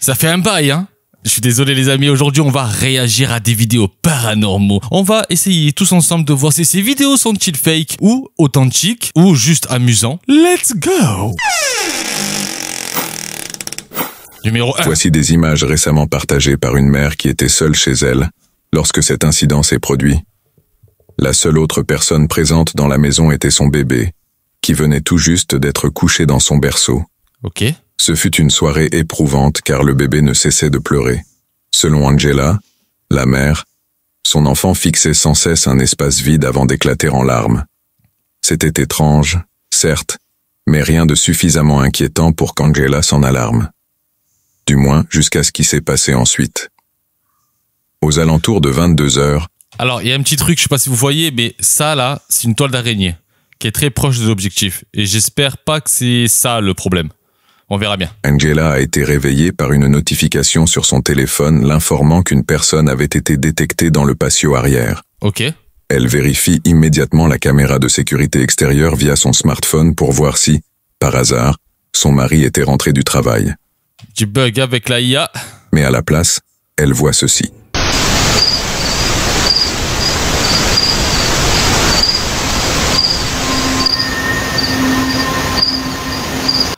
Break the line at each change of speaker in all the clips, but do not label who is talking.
Ça fait un bail, hein. Je suis désolé les amis, aujourd'hui on va réagir à des vidéos paranormaux. On va essayer tous ensemble de voir si ces vidéos sont-ils fake ou authentiques ou juste amusants. Let's go! Numéro 1.
Voici des images récemment partagées par une mère qui était seule chez elle lorsque cet incident s'est produit. La seule autre personne présente dans la maison était son bébé, qui venait tout juste d'être couché dans son berceau.
Ok.
Ce fut une soirée éprouvante car le bébé ne cessait de pleurer. Selon Angela, la mère, son enfant fixait sans cesse un espace vide avant d'éclater en larmes. C'était étrange, certes, mais rien de suffisamment inquiétant pour qu'Angela s'en alarme. Du moins jusqu'à ce qui s'est passé ensuite. Aux alentours de 22 heures...
Alors, il y a un petit truc, je sais pas si vous voyez, mais ça là, c'est une toile d'araignée qui est très proche de l'objectif. Et j'espère pas que c'est ça le problème. On verra bien.
Angela a été réveillée par une notification sur son téléphone l'informant qu'une personne avait été détectée dans le patio arrière.
Ok.
Elle vérifie immédiatement la caméra de sécurité extérieure via son smartphone pour voir si, par hasard, son mari était rentré du travail.
Du bug avec la IA.
Mais à la place, elle voit ceci.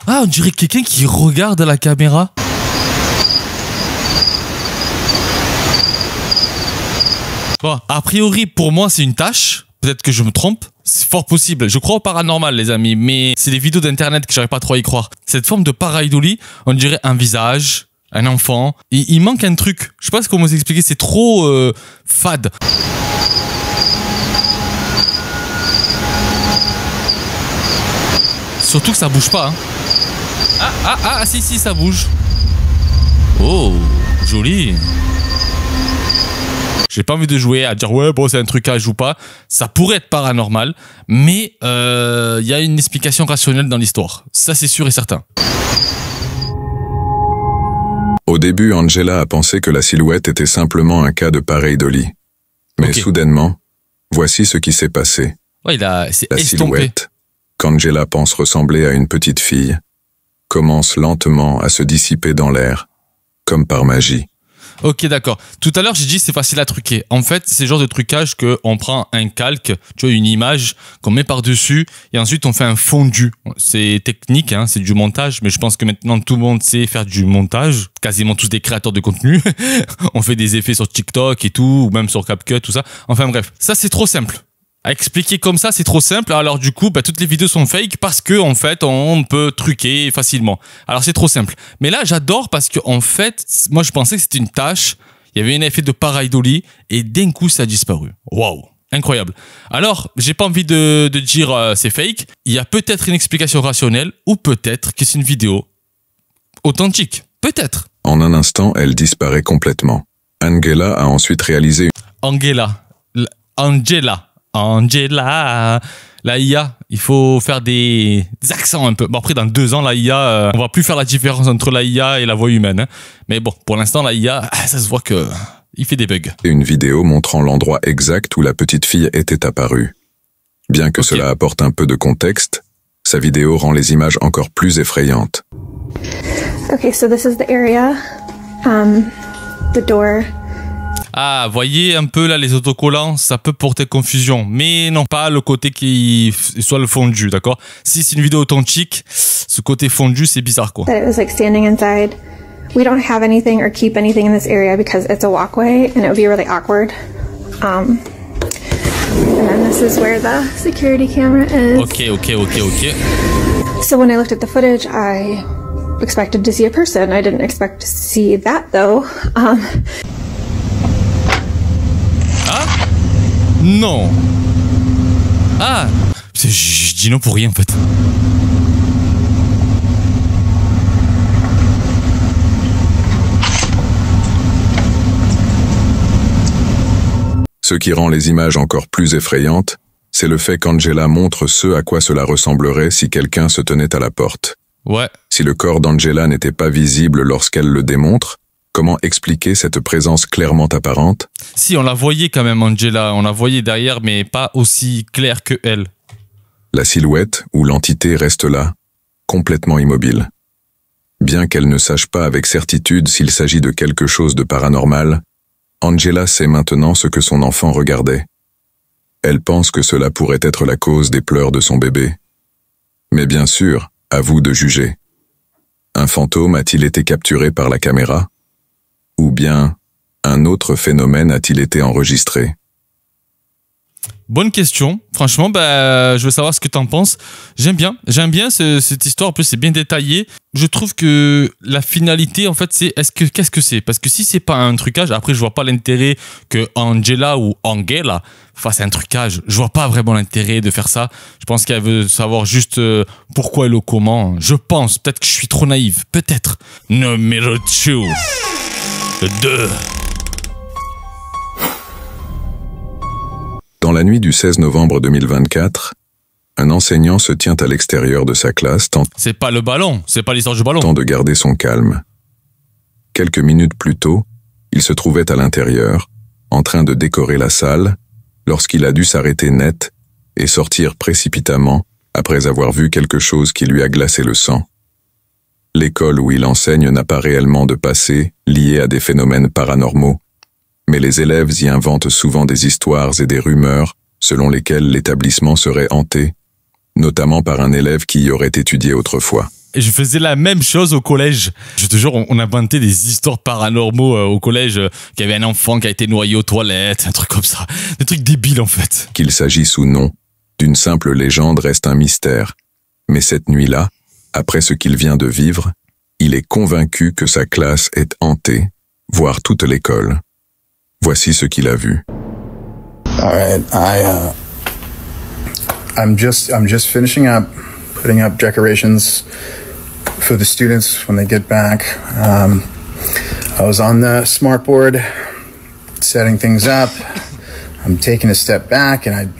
Ah, on dirait quelqu'un qui regarde la caméra. Bon, a priori, pour moi, c'est une tâche. Peut-être que je me trompe. C'est fort possible. Je crois au paranormal, les amis, mais c'est des vidéos d'internet que j'arrive pas trop à y croire. Cette forme de pareidolie, on dirait un visage, un enfant. Il manque un truc. Je sais pas comment vous expliquer, c'est trop fade. Surtout que ça bouge pas, hein. Si, ça bouge. Oh, joli. J'ai pas envie de jouer à dire ouais, bon, c'est un trucage ou pas. Ça pourrait être paranormal, mais il y a une explication rationnelle dans l'histoire. Ça, c'est sûr et certain.
Au début, Angela a pensé que la silhouette était simplement un cas de pareidolie. Mais soudainement, voici ce qui s'est passé.
Ouais, c'est
la
estompé.
Silhouette, qu'Angela pense ressembler à une petite fille, commence lentement à se dissiper dans l'air, comme par magie.
Ok, d'accord. Tout à l'heure, j'ai dit c'est facile à truquer. En fait, c'est le genre de trucage qu'on prend un calque, tu vois, une image qu'on met par-dessus et ensuite on fait un fondu. C'est technique, hein, c'est du montage, mais je pense que maintenant tout le monde sait faire du montage. Quasiment tous des créateurs de contenu. On fait des effets sur TikTok et tout, ou même sur CapCut, tout ça. Enfin bref, ça c'est trop simple. À expliquer comme ça, c'est trop simple. Alors du coup, toutes les vidéos sont fake parce que en fait, on peut truquer facilement. Alors c'est trop simple. Mais là, j'adore parce que en fait, moi je pensais que c'était une tâche. Il y avait un effet de pareidolie et d'un coup, ça a disparu. Waouh, incroyable. Alors, j'ai pas envie de dire c'est fake. Il y a peut-être une explication rationnelle ou peut-être que c'est une vidéo authentique. Peut-être.
En un instant, elle disparaît complètement. Angela a ensuite réalisé...
Angela, la IA, il faut faire des accents un peu. Bon, après, dans 2 ans, la IA, on va plus faire la différence entre la IA et la voix humaine. Hein. Mais bon, pour l'instant, la IA, ça se voit que il fait des bugs.
Une vidéo montrant l'endroit exact où la petite fille était apparue. Bien que cela apporte un peu de contexte, sa vidéo rend les images encore plus effrayantes.
Okay, so this is the area, the door.
Ah, voyez un peu là les autocollants, ça peut porter confusion. Mais non, pas le côté qui soit le fondu, d'accord? Si c'est une vidéo authentique, ce côté fondu, c'est bizarre, quoi.
That it was like standing inside. We don't have anything or keep anything in this area because it's a walkway and it would be really awkward. And then this is where the security camera is.
Ok.
So when I looked at the footage, I expected to see a person. I didn't expect to see that though.
Non. Ah, je dis non pour rien en fait.
Ce qui rend les images encore plus effrayantes, c'est le fait qu'Angela montre ce à quoi cela ressemblerait si quelqu'un se tenait à la porte.
Ouais.
Si le corps d'Angela n'était pas visible lorsqu'elle le démontre, comment expliquer cette présence clairement apparente?
Si, on la voyait quand même, Angela. On la voyait derrière, mais pas aussi claire que elle.
La silhouette ou l'entité reste là, complètement immobile. Bien qu'elle ne sache pas avec certitude s'il s'agit de quelque chose de paranormal, Angela sait maintenant ce que son enfant regardait. Elle pense que cela pourrait être la cause des pleurs de son bébé. Mais bien sûr, à vous de juger. Un fantôme a-t-il été capturé par la caméra? Ou bien, un autre phénomène a-t-il été enregistré?
Bonne question. Franchement, je veux savoir ce que t'en penses. J'aime bien cette histoire. En plus, c'est bien détaillé. Je trouve que la finalité, en fait, c'est qu'est-ce que c'est? Parce que si c'est pas un trucage, après, je vois pas l'intérêt que Angela ou Angela fasse un trucage. Je vois pas vraiment l'intérêt de faire ça. Je pense qu'elle veut savoir juste pourquoi et le comment. Je pense. Peut-être que je suis trop naïve. Peut-être. Numéro 2. Le 2.
Dans la nuit du 16 novembre 2024, un enseignant se tient à l'extérieur de sa classe
C'est pas le ballon, c'est pas l'histoire du ballon.
tentant de garder son calme. Quelques minutes plus tôt, il se trouvait à l'intérieur, en train de décorer la salle, lorsqu'il a dû s'arrêter net et sortir précipitamment après avoir vu quelque chose qui lui a glacé le sang. L'école où il enseigne n'a pas réellement de passé lié à des phénomènes paranormaux, mais les élèves y inventent souvent des histoires et des rumeurs selon lesquelles l'établissement serait hanté, notamment par un élève qui y aurait étudié autrefois.
Et je faisais la même chose au collège. Je te jure, on inventait des histoires paranormaux au collège, qu'il y avait un enfant qui a été noyé aux toilettes, un truc comme ça. Des trucs débiles en fait.
Qu'il s'agisse ou non d'une simple légende reste un mystère. Mais cette nuit-là, après ce qu'il vient de vivre, il est convaincu que sa classe est hantée, voire toute l'école. Voici ce qu'il a vu.
All right, I'm just finishing up putting up decorations for the students when they get back. I was on the smart board setting things up. I'm taking a step back and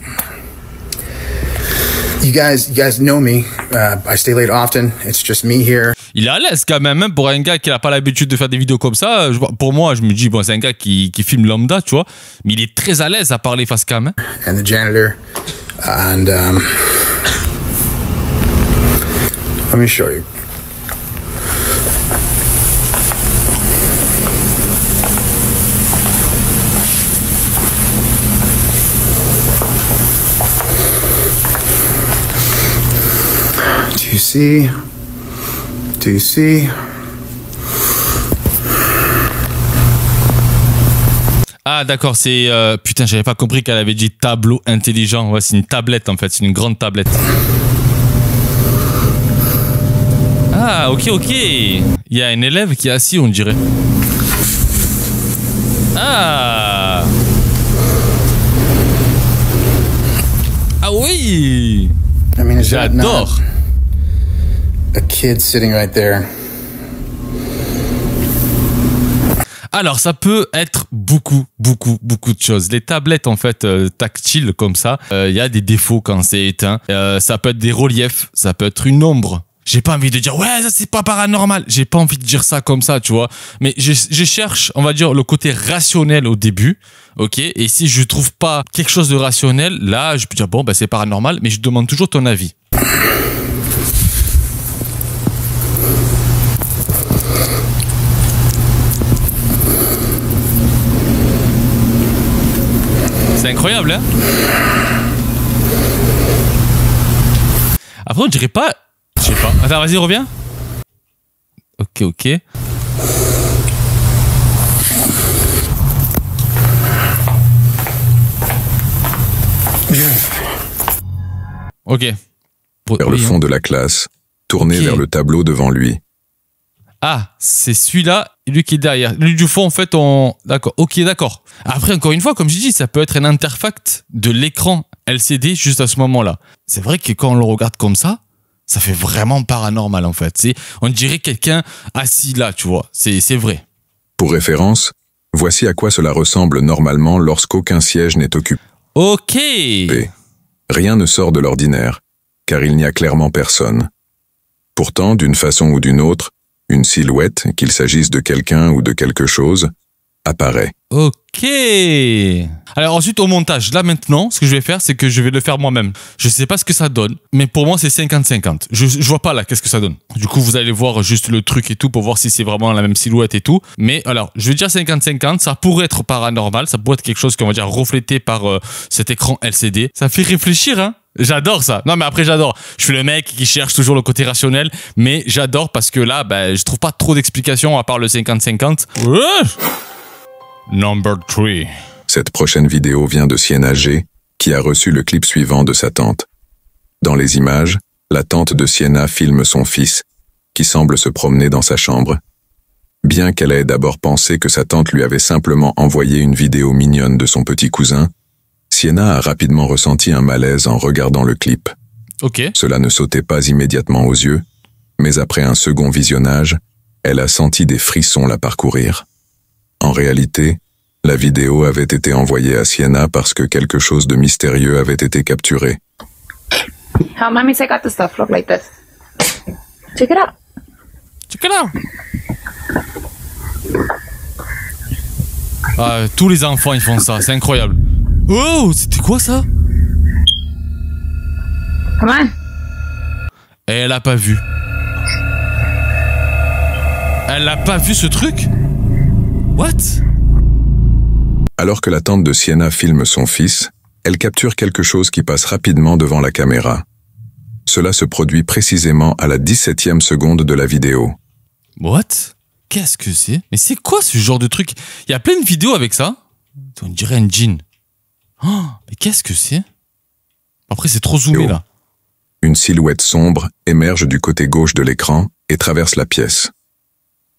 you guys know me. I stay late often. It's just me here.
Il est à l'aise quand même, hein, pour un gars qui n'a pas l'habitude de faire des vidéos comme ça. Pour moi, je me dis, bon, c'est un gars qui filme lambda, tu vois. Mais il est très à l'aise à parler face cam. Hein.
And the janitor. And let me show you. Do you see?
Ah d'accord, c'est... putain, j'avais pas compris qu'elle avait dit tableau intelligent. Ouais, c'est une tablette en fait, c'est une grande tablette. Ah, ok. Il y a un élève qui est assis, on dirait. Ah oui,
I mean, is that
j'adore.
not a kid sitting right there?
Alors, ça peut être beaucoup de choses. Les tablettes, en fait, tactiles comme ça, il y a des défauts quand c'est éteint. Ça peut être des reliefs, ça peut être une ombre. J'ai pas envie de dire, ouais, ça c'est pas paranormal. J'ai pas envie de dire ça comme ça, tu vois. Mais je cherche, on va dire, le côté rationnel au début, ok. Et si je trouve pas quelque chose de rationnel, là, je peux dire, bon, bah c'est paranormal, mais je demande toujours ton avis. C'est incroyable, hein? Après, on dirait pas... Je sais pas. Attends, vas-y, reviens. Ok. Ok.
Vers le fond de la classe, tourné vers le tableau devant lui.
Ah, c'est celui-là, lui qui est derrière. Lui du fond, en fait, D'accord, ok, d'accord. Après, encore une fois, comme je dis, ça peut être un interfact de l'écran LCD juste à ce moment-là. C'est vrai que quand on le regarde comme ça fait vraiment paranormal, en fait. On dirait quelqu'un assis là, tu vois. C'est vrai.
Pour référence, voici à quoi cela ressemble normalement lorsqu'aucun siège n'est occupé.
Ok.
Rien ne sort de l'ordinaire, car il n'y a clairement personne. Pourtant, d'une façon ou d'une autre, une silhouette, qu'il s'agisse de quelqu'un ou de quelque chose, apparaît.
Ok. Alors ensuite au montage, là maintenant, ce que je vais faire, c'est que je vais le faire moi-même. Je sais pas ce que ça donne, mais pour moi c'est 50-50. Je vois pas là qu'est-ce que ça donne. Du coup vous allez voir juste le truc et tout pour voir si c'est vraiment la même silhouette et tout. Mais alors, je vais dire 50-50, ça pourrait être paranormal, ça pourrait être quelque chose qu'on va dire reflété par cet écran LCD. Ça fait réfléchir, hein. J'adore ça. Non mais après j'adore. Je suis le mec qui cherche toujours le côté rationnel, mais j'adore parce que là, je trouve pas trop d'explications à part le 50-50. Number 3.
Cette prochaine vidéo vient de Sienna G, qui a reçu le clip suivant de sa tante. Dans les images, la tante de Sienna filme son fils, qui semble se promener dans sa chambre. Bien qu'elle ait d'abord pensé que sa tante lui avait simplement envoyé une vidéo mignonne de son petit cousin, Sienna a rapidement ressenti un malaise en regardant le clip.
Ok.
Cela ne sautait pas immédiatement aux yeux, mais après un second visionnage, elle a senti des frissons la parcourir. En réalité, la vidéo avait été envoyée à Sienna parce que quelque chose de mystérieux avait été capturé.
How mommy take out the stuff look like this? Check it out.
Check it out. Ah, tous les enfants ils font ça, c'est incroyable. Oh, c'était quoi ça?
Come on.
Elle a pas vu. Elle a pas vu ce truc? What?
Alors que la tante de Sienna filme son fils, elle capture quelque chose qui passe rapidement devant la caméra. Cela se produit précisément à la 17e seconde de la vidéo.
What? Qu'est-ce que c'est? Mais c'est quoi ce genre de truc? Il y a plein de vidéos avec ça. On dirait un djinn. Oh, mais qu'est-ce que c'est? Après, c'est trop zoomé là.
Une silhouette sombre émerge du côté gauche de l'écran et traverse la pièce.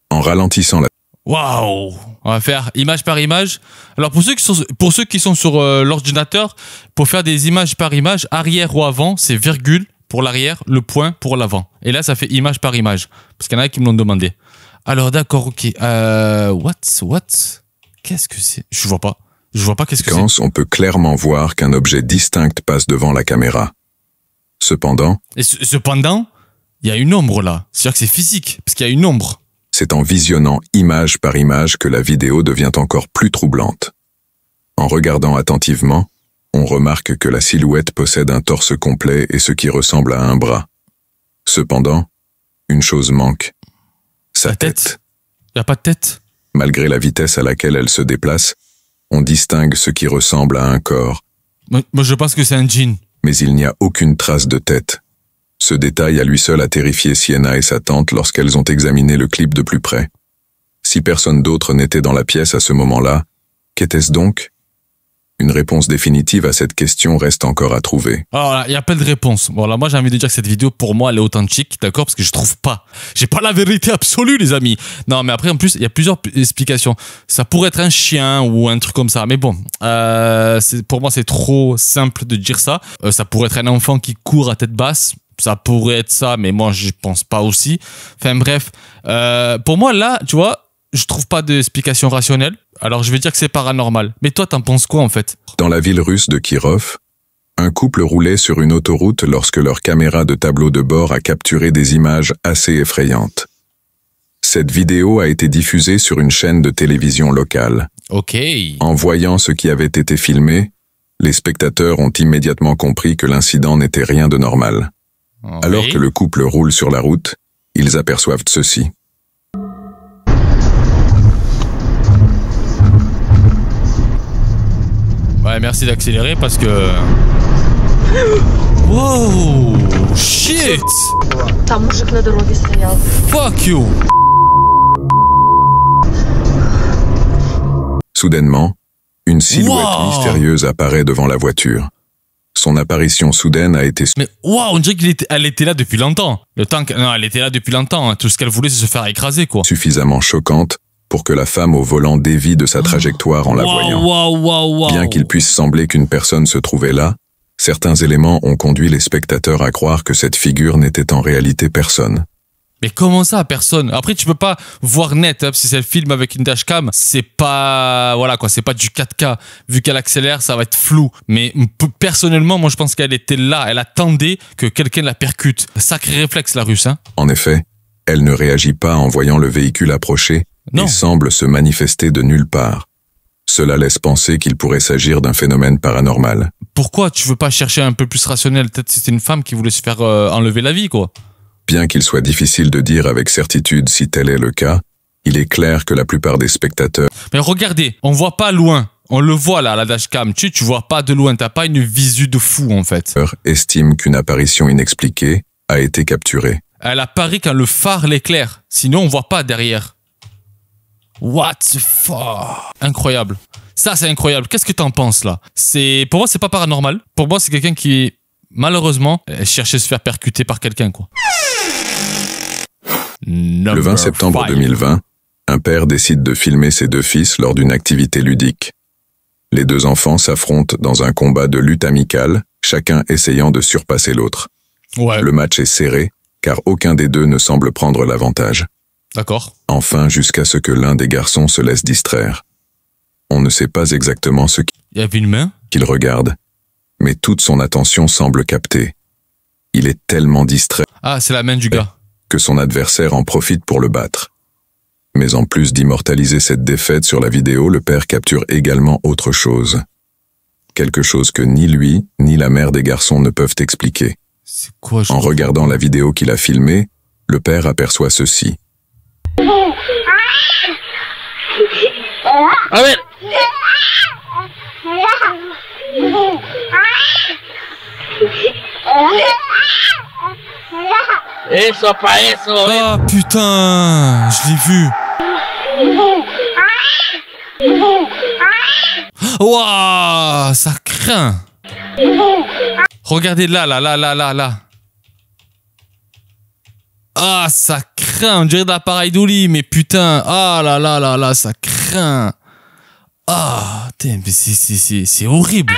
En ralentissant la...
Waouh! On va faire image par image. Alors pour ceux qui sont sur l'ordinateur, pour faire des images par image, arrière ou avant, c'est virgule pour l'arrière, le point pour l'avant. Et là, ça fait image par image. Parce qu'il y en a qui me l'ont demandé. Alors d'accord, ok. What? Qu'est-ce que c'est? Je vois pas. Je vois pas qu'est-ce que c'est.
On peut clairement voir qu'un objet distinct passe devant la caméra. Cependant,
il y a une ombre là. C'est-à-dire que c'est physique, parce qu'il y a une ombre.
C'est en visionnant image par image que la vidéo devient encore plus troublante. En regardant attentivement, on remarque que la silhouette possède un torse complet et ce qui ressemble à un bras. Cependant, une chose manque. Sa tête.
Il n'y a pas de tête.
Malgré la vitesse à laquelle elle se déplace, on distingue ce qui ressemble à un corps.
Moi, je pense que c'est un djinn.
Mais il n'y a aucune trace de tête. Ce détail à lui seul a terrifié Sienna et sa tante lorsqu'elles ont examiné le clip de plus près. Si personne d'autre n'était dans la pièce à ce moment-là, qu'était-ce donc? Une réponse définitive à cette question reste encore à trouver.
Alors là, il y a plein de réponses. Bon là, moi j'ai envie de dire que cette vidéo, pour moi, elle est authentique, d'accord? Parce que je trouve pas. J'ai pas la vérité absolue, les amis. Non, mais après, en plus, il y a plusieurs explications. Ça pourrait être un chien ou un truc comme ça. Mais bon, pour moi, c'est trop simple de dire ça. Ça pourrait être un enfant qui court à tête basse. Ça pourrait être ça, mais moi, je pense pas aussi. Enfin bref, pour moi, là, tu vois, je trouve pas d'explication rationnelle. Alors je vais dire que c'est paranormal. Mais toi, t'en penses quoi en fait?
Dans la ville russe de Kirov, un couple roulait sur une autoroute lorsque leur caméra de tableau de bord a capturé des images assez effrayantes. Cette vidéo a été diffusée sur une chaîne de télévision locale.
Ok.
En voyant ce qui avait été filmé, les spectateurs ont immédiatement compris que l'incident n'était rien de normal.
Oui.
Alors que le couple roule sur la route, ils aperçoivent ceci.
Ouais, merci d'accélérer parce que... Wow! Shit!
Там мужик на дороге стоял.
Fuck you!
Soudainement, une silhouette mystérieuse apparaît devant la voiture. Son apparition soudaine a été...
Mais waouh, on dirait qu'elle était là depuis longtemps. Non, elle était là depuis longtemps. Hein. Tout ce qu'elle voulait, c'est se faire écraser, quoi.
Suffisamment choquante pour que la femme au volant dévie de sa trajectoire en la voyant.
Wow.
Bien qu'il puisse sembler qu'une personne se trouvait là, certains éléments ont conduit les spectateurs à croire que cette figure n'était en réalité personne.
Mais comment ça, personne? Après, tu peux pas voir net, hein, si c'est le film avec une dashcam, c'est pas, voilà quoi, c'est pas du 4K. Vu qu'elle accélère, ça va être flou. Mais personnellement, moi, je pense qu'elle était là, elle attendait que quelqu'un la percute. Sacré réflexe, la Russe, hein.
En effet, elle ne réagit pas en voyant le véhicule approcher
Non.
et semble se manifester de nulle part. Cela laisse penser qu'il pourrait s'agir d'un phénomène paranormal.
Pourquoi tu veux pas chercher un peu plus rationnel? Peut-être que c'était une femme qui voulait se faire enlever la vie, quoi.
Bien qu'il soit difficile de dire avec certitude si tel est le cas, il est clair que la plupart des spectateurs
Mais regardez, on voit pas loin. On le voit là, à la dashcam. Tu vois pas de loin. T'as pas une visu de fou, en fait.
estiment qu'une apparition inexpliquée a été capturée.
Elle apparaît quand le phare l'éclaire. Sinon, on voit pas derrière. What the fuck? Incroyable. Ça, c'est incroyable. Qu'est-ce que t'en penses, là? Pour moi, c'est pas paranormal. Pour moi, c'est quelqu'un qui, malheureusement, cherchait à se faire percuter par quelqu'un, quoi.
Le 20 septembre 2020, un père décide de filmer ses deux fils lors d'une activité ludique. Les deux enfants s'affrontent dans un combat de lutte amicale, chacun essayant de surpasser l'autre.
Ouais.
Le match est serré, car aucun des deux ne semble prendre l'avantage.
D'accord.
Enfin, jusqu'à ce que l'un des garçons se laisse distraire. On ne sait pas exactement ce
Il y avait une main?
qu'il regarde, mais toute son attention semble captée. Il est tellement distrait
Ah, c'est la main du gars.
que son adversaire en profite pour le battre. Mais en plus d'immortaliser cette défaite sur la vidéo, le père capture également autre chose. Quelque chose que ni lui, ni la mère des garçons ne peuvent expliquer.
C'est quoi,
En regardant la vidéo qu'il a filmée, le père aperçoit ceci.
A ver. Eso pa eso.
Ah, putain, je l'ai vu. Waouh, ça craint. Regardez là. Ah, ça craint, on dirait de l'appareil d'Oli, mais putain, ah là, ça craint. Ah, mais c'est horrible.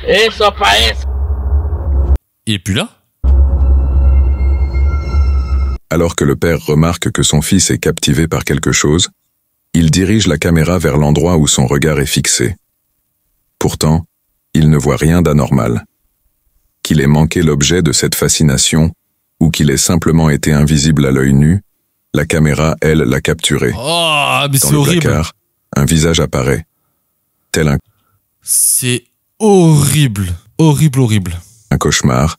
Eso pa eso.
Il est plus là?
Alors que le père remarque que son fils est captivé par quelque chose, il dirige la caméra vers l'endroit où son regard est fixé. Pourtant, il ne voit rien d'anormal. Qu'il ait manqué l'objet de cette fascination, ou qu'il ait simplement été invisible à l'œil nu, la caméra, elle, l'a capturé.
Oh, mais
Dans
c'est
le
horrible.
placard, un visage apparaît. Tel
C'est horrible. Horrible.
un cauchemar,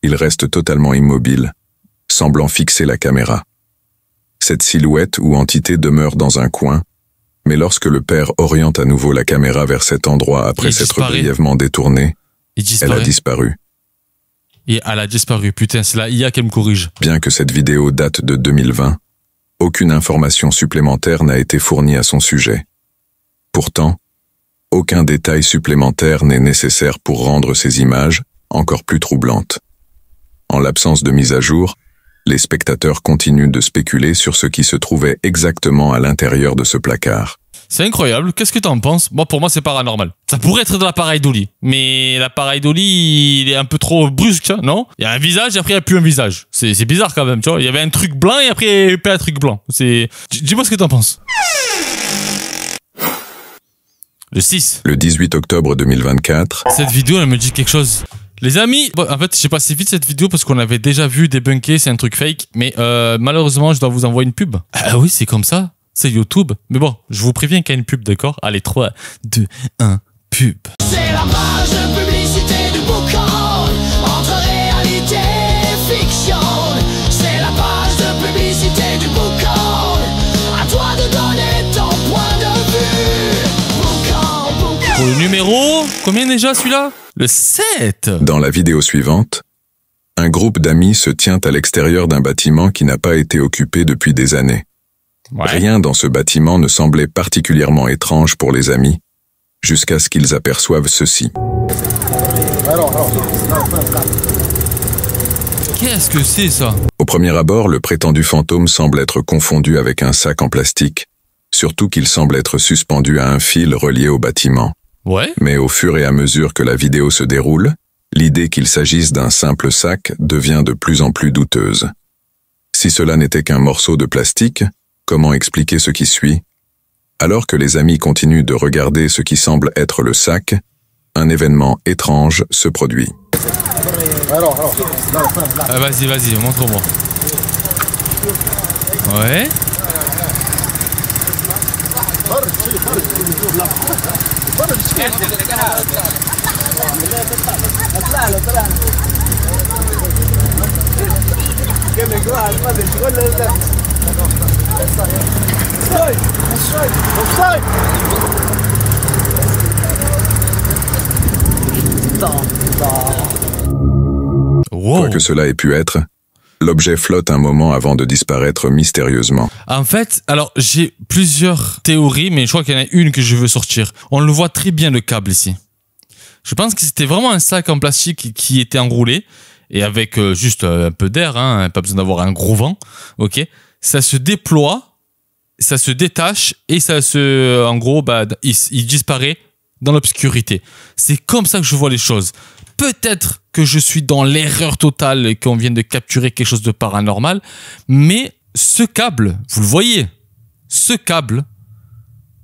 il reste totalement immobile, semblant fixer la caméra. Cette silhouette ou entité demeure dans un coin, mais lorsque le père oriente à nouveau la caméra vers cet endroit après
Il
s'être
disparaît.
brièvement détournée,
Il
elle
disparaît.
a disparu.
Et elle a disparu. Putain, c'est la IA qui me corrige.
Bien que cette vidéo date de 2020, aucune information supplémentaire n'a été fournie à son sujet. Pourtant, aucun détail supplémentaire n'est nécessaire pour rendre ces images encore plus troublantes. En l'absence de mise à jour, les spectateurs continuent de spéculer sur ce qui se trouvait exactement à l'intérieur de ce placard.
C'est incroyable. Qu'est-ce que t'en penses? Bon, pour moi, c'est paranormal. Ça pourrait être de l'appareil d'Oli. Mais l'appareil d'Oli, il est un peu trop brusque, non? Il y a un visage et après, il n'y a plus un visage. C'est bizarre quand même, tu vois. Il y avait un truc blanc et après, il n'y a plus un truc blanc. Dis-moi ce que t'en penses. Le 6.
Le 18 octobre 2024,
Cette vidéo, elle me dit quelque chose. Les amis, bon, en fait, j'ai passé vite cette vidéo parce qu'on avait déjà vu débunker, c'est un truc fake. Mais malheureusement, je dois vous envoyer une pub. Ah oui, c'est comme ça. C'est YouTube. Mais bon, je vous préviens qu'il y a une pub, d'accord? Allez, 3, 2, 1, pub.
C'est la page de publicité du boucan entre réalité et fiction. C'est la page de publicité du boucan. À toi de donner ton point de vue. Boucan.
Pour le numéro, combien déjà celui-là? Le 7.
dans la vidéo suivante, un groupe d'amis se tient à l'extérieur d'un bâtiment qui n'a pas été occupé depuis des années.
Ouais.
Rien dans ce bâtiment ne semblait particulièrement étrange pour les amis, jusqu'à ce qu'ils aperçoivent ceci.
Qu'est-ce que c'est ça?
Au premier abord, le prétendu fantôme semble être confondu avec un sac en plastique, surtout qu'il semble être suspendu à un fil relié au bâtiment.
Ouais.
Mais au fur et à mesure que la vidéo se déroule, l'idée qu'il s'agisse d'un simple sac devient de plus en plus douteuse. Si cela n'était qu'un morceau de plastique, comment expliquer ce qui suit? Alors que les amis continuent de regarder ce qui semble être le sac, un événement étrange se produit.
Ah, vas-y, montre-moi. Ouais. Wow.
Quoi que cela ait pu être, l'objet flotte un moment avant de disparaître mystérieusement.
En fait, alors j'ai plusieurs théories, mais je crois qu'il y en a une que je veux sortir. On le voit très bien le câble ici. Je pense que c'était vraiment un sac en plastique qui était enroulé et avec juste un peu d'air, hein, pas besoin d'avoir un gros vent. Ok, ça se déploie, ça se détache et ça se, en gros, il disparaît dans l'obscurité. C'est comme ça que je vois les choses. Peut-être que je suis dans l'erreur totale et qu'on vient de capturer quelque chose de paranormal, mais ce câble, vous le voyez, ce câble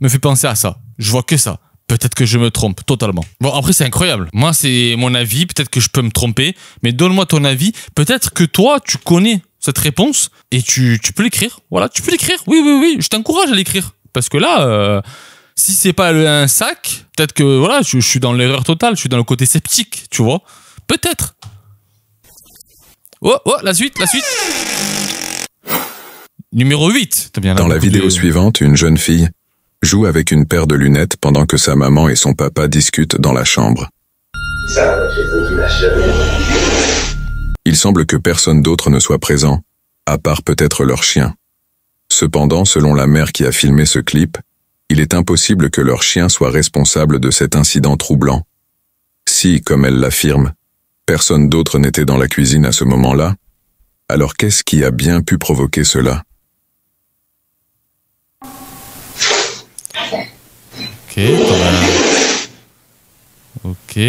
me fait penser à ça. Je vois que ça. Peut-être que je me trompe totalement. Bon, après, c'est incroyable. Moi, c'est mon avis. Peut-être que je peux me tromper, mais donne-moi ton avis. Peut-être que toi, tu connais cette réponse et tu peux l'écrire. Voilà, tu peux l'écrire. Oui. Je t'encourage à l'écrire. Parce que là, si c'est pas un sac, peut-être que voilà, je suis dans l'erreur totale. Je suis dans le côté sceptique, tu vois. Peut-être. Oh, la suite. Numéro 8. T'as bien
Dans la vidéo suivante, une jeune fille joue avec une paire de lunettes pendant que sa maman et son papa discutent dans la chambre. Il semble que personne d'autre ne soit présent, à part peut-être leur chien. Cependant, selon la mère qui a filmé ce clip, il est impossible que leur chien soit responsable de cet incident troublant. Si, comme elle l'affirme, personne d'autre n'était dans la cuisine à ce moment-là, alors qu'est-ce qui a bien pu provoquer cela ?
Ok.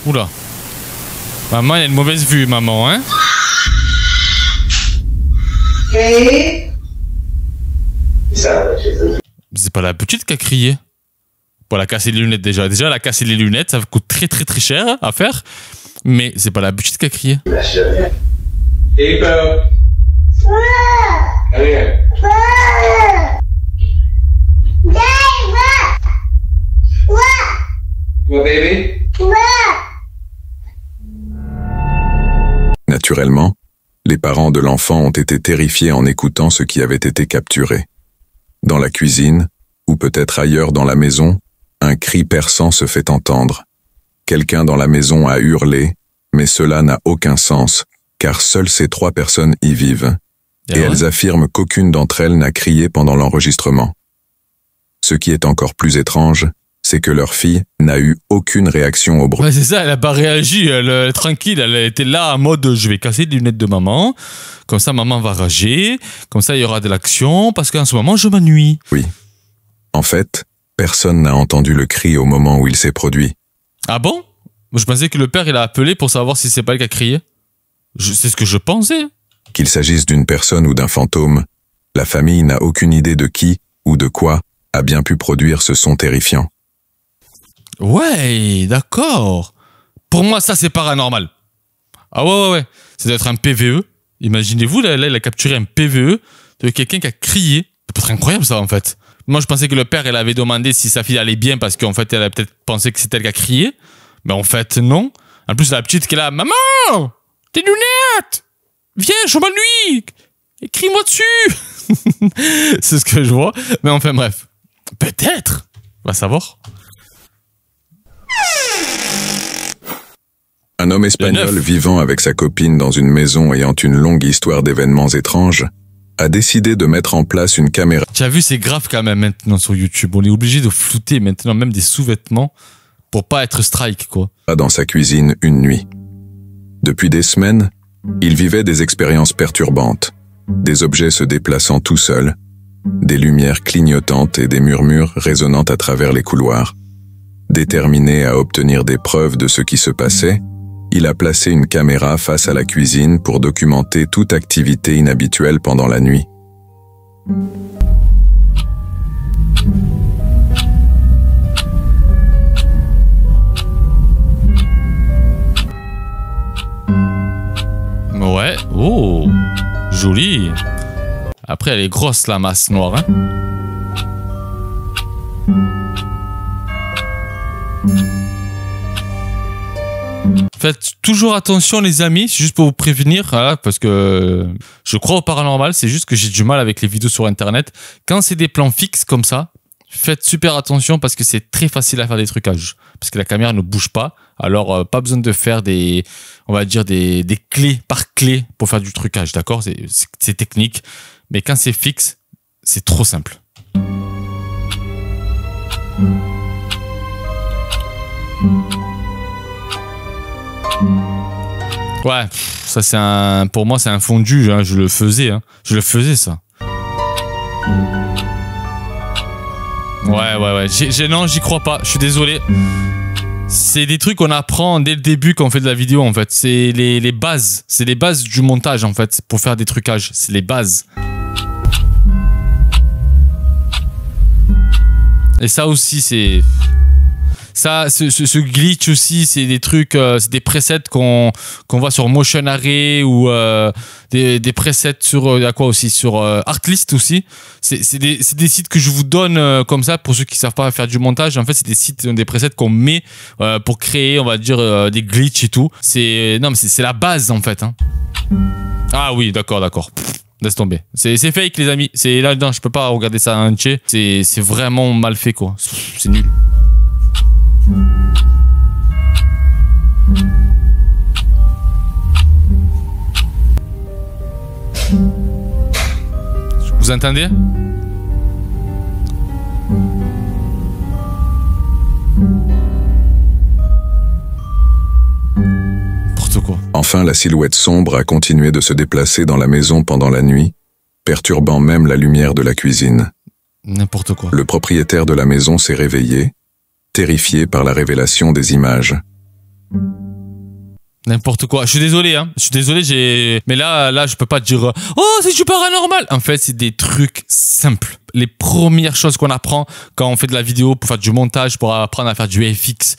Oula. Maman, elle a une mauvaise vue, maman, hein? C'est pas la petite qui a crié. Bon, elle a cassé les lunettes déjà. Déjà, elle a cassé les lunettes. Ça coûte très cher à faire. Mais c'est pas la petite qui a crié.
Hey, Bo. Come here. What, baby?
Naturellement, les parents de l'enfant ont été terrifiés en écoutant ce qui avait été capturé. Dans la cuisine, ou peut-être ailleurs dans la maison, un cri perçant se fait entendre. Quelqu'un dans la maison a hurlé, mais cela n'a aucun sens, car seules ces 3 personnes y vivent. Et elles affirment qu'aucune d'entre elles n'a crié pendant l'enregistrement. Ce qui est encore plus étrange, c'est que leur fille n'a eu aucune réaction au bruit.
Ouais, c'est ça, elle a pas réagi, elle est tranquille, elle était là en mode je vais casser les lunettes de maman, comme ça maman va rager, comme ça il y aura de l'action, parce qu'en ce moment je m'ennuie.
Oui. En fait, personne n'a entendu le cri au moment où il s'est produit.
Ah bon? Je pensais que le père il a appelé pour savoir si c'est pas elle qui a crié. C'est ce que je pensais.
Qu'il s'agisse d'une personne ou d'un fantôme, la famille n'a aucune idée de qui ou de quoi a bien pu produire ce son terrifiant.
Ouais, d'accord. Pour moi, ça, c'est paranormal. Ah ouais. Ça doit être un PVE. Imaginez-vous, là, il a capturé un PVE de quelqu'un qui a crié. Ça peut être incroyable, ça, en fait. Moi, je pensais que le père, elle avait demandé si sa fille allait bien parce qu'en fait, elle a peut-être pensé que c'était elle qui a crié. Mais en fait, non. En plus, la petite qui est là, maman, tes lunettes! Viens, je m'ennuie! Écris-moi dessus! C'est ce que je vois. Mais enfin, bref. Peut-être. On va savoir.
Un homme espagnol vivant avec sa copine dans une maison ayant une longue histoire d'événements étranges a décidé de mettre en place une caméra.
Tu as vu, c'est grave quand même maintenant sur YouTube. On est obligé de flouter maintenant même des sous-vêtements pour pas être strike, quoi.
Dans sa cuisine une nuit. Depuis des semaines, il vivait des expériences perturbantes, des objets se déplaçant tout seuls, des lumières clignotantes et des murmures résonnant à travers les couloirs. Déterminé à obtenir des preuves de ce qui se passait, il a placé une caméra face à la cuisine pour documenter toute activité inhabituelle pendant la nuit.
Ouais. Oh, joli. Après, elle est grosse, la masse noire. Hein. Faites toujours attention, les amis, c'est juste pour vous prévenir, hein, parce que je crois au paranormal, c'est juste que j'ai du mal avec les vidéos sur Internet. Quand c'est des plans fixes comme ça, faites super attention parce que c'est très facile à faire des trucages. Parce que la caméra ne bouge pas, alors pas besoin de faire des, on va dire des clés par clé pour faire du trucage, d'accord? C'est technique, mais quand c'est fixe, c'est trop simple. Ouais, ça c'est un, pour moi c'est un fondu, hein, je le faisais ça. Ouais, non, j'y crois pas, je suis désolé. C'est des trucs qu'on apprend dès le début quand on fait de la vidéo en fait. C'est les bases, c'est les bases du montage en fait, pour faire des trucages, c'est les bases. Et ça aussi c'est... Ça, ce glitch aussi, c'est des trucs, c'est des presets qu'on voit sur Motion Array ou des presets sur à quoi aussi, sur Artlist aussi. C'est des sites que je vous donne comme ça pour ceux qui savent pas faire du montage. En fait, c'est des sites, des presets qu'on met pour créer, on va dire, des glitches et tout. Non, mais c'est la base en fait. Hein. Ah oui, d'accord. Laisse tomber. C'est fake les amis. C'est là dedans, je peux pas regarder ça en entier. C'est vraiment mal fait quoi. C'est nul. Vous entendez? N'importe quoi.
Enfin, la silhouette sombre a continué de se déplacer dans la maison pendant la nuit, perturbant même la lumière de la cuisine.
N'importe quoi.
Le propriétaire de la maison s'est réveillé, terrifié par la révélation des images.
N'importe quoi. Je suis désolé, hein. Je suis désolé, mais là, je peux pas te dire, oh, c'est du paranormal. En fait, c'est des trucs simples. Les premières choses qu'on apprend quand on fait de la vidéo pour faire du montage, pour apprendre à faire du FX,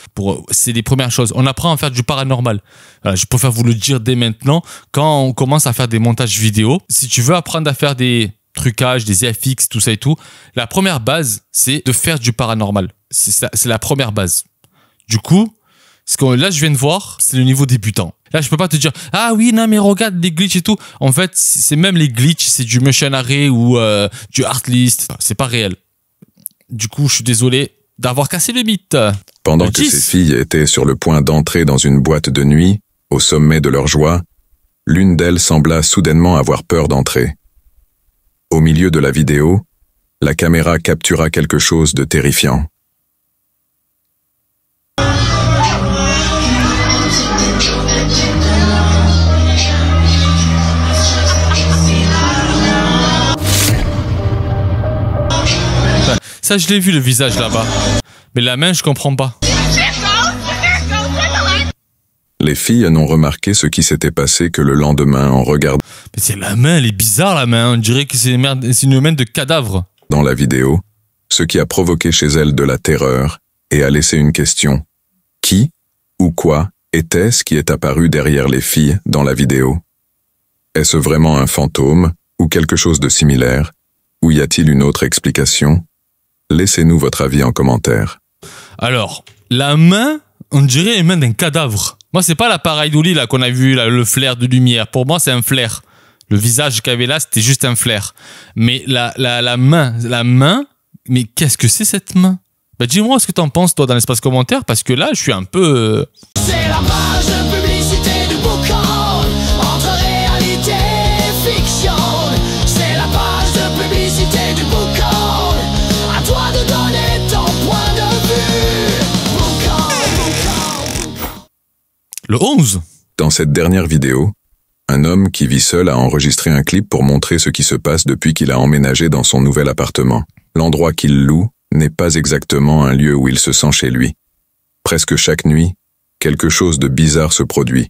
c'est les premières choses. On apprend à faire du paranormal. Je préfère vous le dire dès maintenant. Quand on commence à faire des montages vidéo, si tu veux apprendre à faire des trucages, des FX, tout ça et tout, la première base, c'est de faire du paranormal. C'est la première base. Du coup, ce que là je viens de voir, c'est le niveau débutant. Là, je peux pas te dire, ah oui, non, mais regarde les glitches et tout. En fait, c'est même les glitches, c'est du Motion Array ou du Artlist. C'est pas réel. Du coup, je suis désolé d'avoir cassé le mythe.
Pendant que ces filles étaient sur le point d'entrer dans une boîte de nuit, au sommet de leur joie, l'une d'elles sembla soudainement avoir peur d'entrer. Au milieu de la vidéo, la caméra captura quelque chose de terrifiant.
Ça, je l'ai vu le visage là-bas. Mais la main, je comprends pas.
Les filles n'ont remarqué ce qui s'était passé que le lendemain en regardant.
Mais c'est la main, elle est bizarre la main. On dirait que c'est une main de cadavre.
Dans la vidéo, ce qui a provoqué chez elles de la terreur et a laissé une question. Qui ou quoi était-ce qui est apparu derrière les filles dans la vidéo? Est-ce vraiment un fantôme ou quelque chose de similaire? Ou y a-t-il une autre explication? Laissez-nous votre avis en commentaire.
Alors, la main, on dirait une main d'un cadavre. Moi, c'est pas l'appareil d'Oli là qu'on a vu, là, le flair de lumière. Pour moi, c'est un flair. Le visage qu'il y avait là, c'était juste un flair. Mais la main, mais qu'est-ce que c'est cette main? Bah dis-moi ce que t'en penses toi dans l'espace commentaire, parce que là, je suis un peu...
C'est la page de publicité du boucan, entre réalité et fiction. C'est la page de publicité du boucan, à toi de donner ton point de vue. Boucan.
Le 11.
Dans cette dernière vidéo, un homme qui vit seul a enregistré un clip pour montrer ce qui se passe depuis qu'il a emménagé dans son nouvel appartement. L'endroit qu'il loue n'est pas exactement un lieu où il se sent chez lui. Presque chaque nuit, quelque chose de bizarre se produit.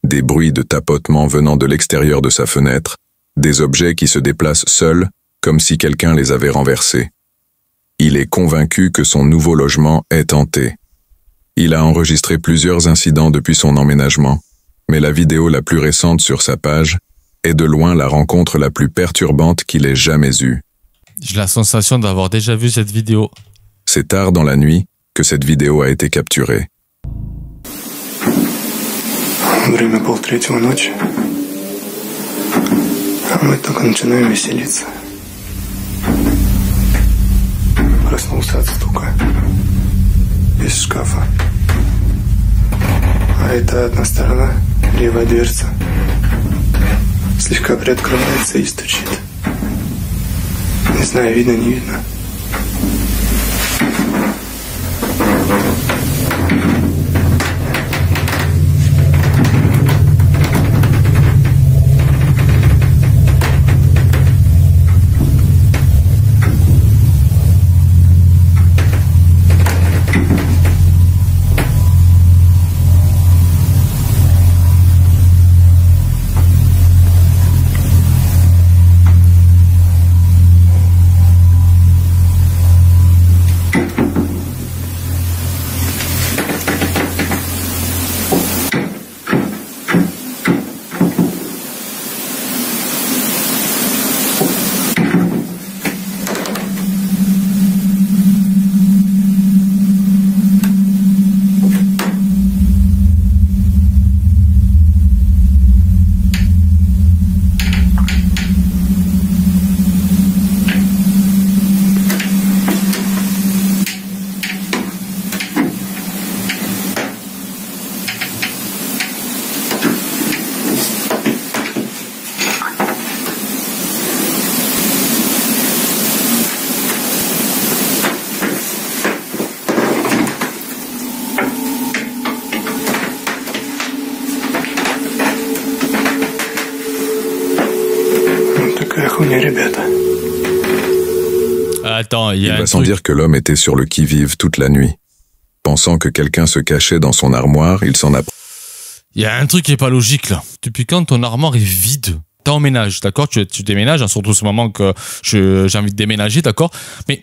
Des bruits de tapotement venant de l'extérieur de sa fenêtre, des objets qui se déplacent seuls, comme si quelqu'un les avait renversés. Il est convaincu que son nouveau logement est hanté. Il a enregistré plusieurs incidents depuis son emménagement, Mais la vidéo la plus récente sur sa page est de loin la rencontre la plus perturbante qu'il ait jamais eue.
J'ai la sensation d'avoir déjà vu cette vidéo.
C'est tard dans la nuit que cette vidéo a été capturée.
Время 2:30 ночи, а мы только начинаем веселиться. Проснулся от стука из шкафа. А это одна сторона, левая дверца, слегка приоткрывается и стучит. Не знаю, видно, не видно.
Attends,
il va sans dire que l'homme était sur le qui-vive toute la nuit. Pensant que quelqu'un se cachait dans son armoire, il s'en a...
Il y a un truc qui est pas logique là. Depuis quand ton armoire est vide? T'es en ménage, d'accord? Tu déménages, hein, surtout ce moment que j'ai envie de déménager, d'accord? Mais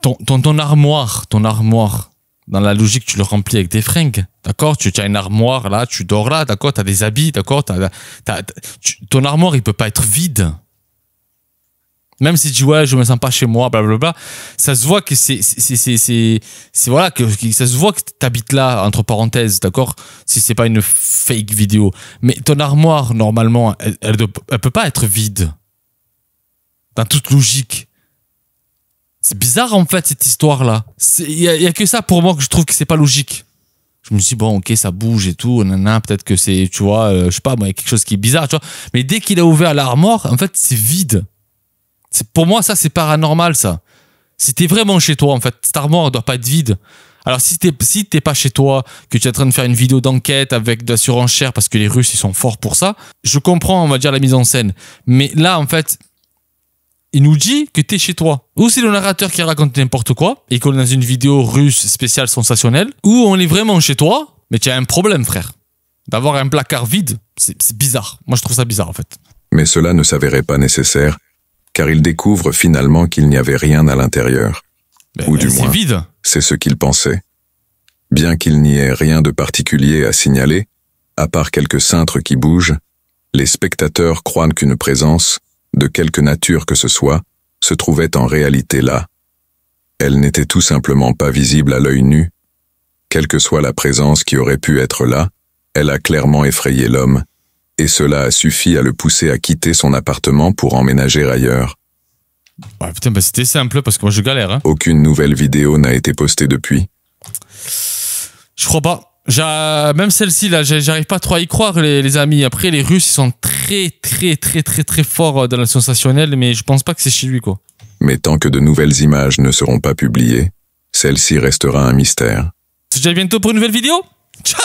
ton armoire, dans la logique, tu le remplis avec des fringues, d'accord? Tu as une armoire là, tu dors là, d'accord? T'as des habits, d'accord? Ton armoire, il peut pas être vide. Même si tu dis ouais, je me sens pas chez moi, blablabla, ça se voit que voilà, que ça se voit que t'habites là, entre parenthèses, d'accord? Si c'est pas une fake vidéo. Mais ton armoire, normalement, elle peut pas être vide. Dans toute logique. C'est bizarre, en fait, cette histoire-là. Il y a que ça, pour moi, que je trouve que c'est pas logique. Je me suis dit, bon, ok, ça bouge et tout, peut-être que c'est, tu vois, je sais pas, moi, il y a quelque chose qui est bizarre, tu vois. Mais dès qu'il a ouvert l'armoire, en fait, c'est vide. Pour moi, ça, c'est paranormal, ça. Si t'es vraiment chez toi, en fait, cette armoire ne doit pas être vide. Alors, si t'es pas chez toi, que tu es en train de faire une vidéo d'enquête avec de la surenchère, parce que les Russes, ils sont forts pour ça, je comprends, on va dire, la mise en scène. Mais là, en fait, il nous dit que t'es chez toi. Ou c'est le narrateur qui raconte n'importe quoi, et qu'on est dans une vidéo russe spéciale sensationnelle, ou on est vraiment chez toi, mais tu as un problème, frère. D'avoir un placard vide, c'est bizarre. Moi, je trouve ça bizarre, en fait.
Mais cela ne s'avérait pas nécessaire, car il découvre finalement qu'il n'y avait rien à l'intérieur. Ou du moins, c'est ce qu'il pensait. Bien qu'il n'y ait rien de particulier à signaler, à part quelques cintres qui bougent, les spectateurs croient qu'une présence, de quelque nature que ce soit, se trouvait en réalité là. Elle n'était tout simplement pas visible à l'œil nu. Quelle que soit la présence qui aurait pu être là, elle a clairement effrayé l'homme, et cela a suffi à le pousser à quitter son appartement pour emménager ailleurs.
Ouais, putain, bah c'était simple, parce que moi je galère. Hein.
Aucune nouvelle vidéo n'a été postée depuis.
Je crois pas. Même celle-ci, là, j'arrive pas trop à y croire, les amis. Après, les Russes, ils sont très forts dans le sensationnel, mais je pense pas que c'est chez lui, quoi.
Mais tant que de nouvelles images ne seront pas publiées, celle-ci restera un mystère.
C'est déjà bientôt pour une nouvelle vidéo. Ciao!